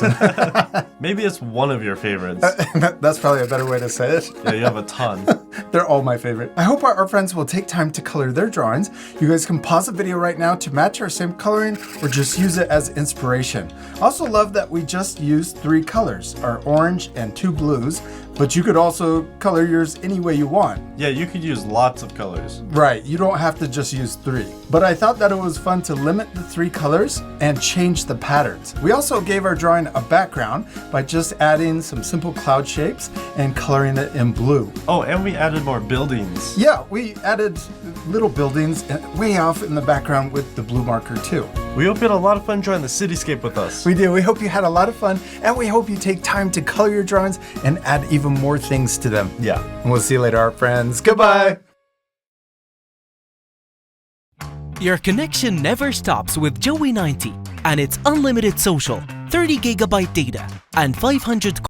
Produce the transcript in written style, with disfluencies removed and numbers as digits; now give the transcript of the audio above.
favorites. Maybe it's one of your favorites. That's probably a better way to say it. Yeah, you have a ton. They're all my favorite. I hope our friends will take time to color their drawings. You guys can pause the video right now to match our same coloring or just use it as inspiration. I also love that we just used 3 colors, our orange and 2 blues, but you could also color yours any way you want. Yeah, you could use lots of colors. Right, you don't have to just use 3. But I thought that it was fun to limit the 3 colors and change the patterns. We also gave our drawing a background by just adding some simple cloud shapes and coloring it in blue. Oh, and we added more buildings. Yeah, we added little buildings way off in the background with the blue marker too. We hope you had a lot of fun drawing the cityscape with us. We do. We hope you had a lot of fun, and we hope you take time to color your drawings and add even more things to them. Yeah. And we'll see you later, our friends. Goodbye. Your connection never stops with Joey 90, and it's unlimited social, 30 GB data, and 500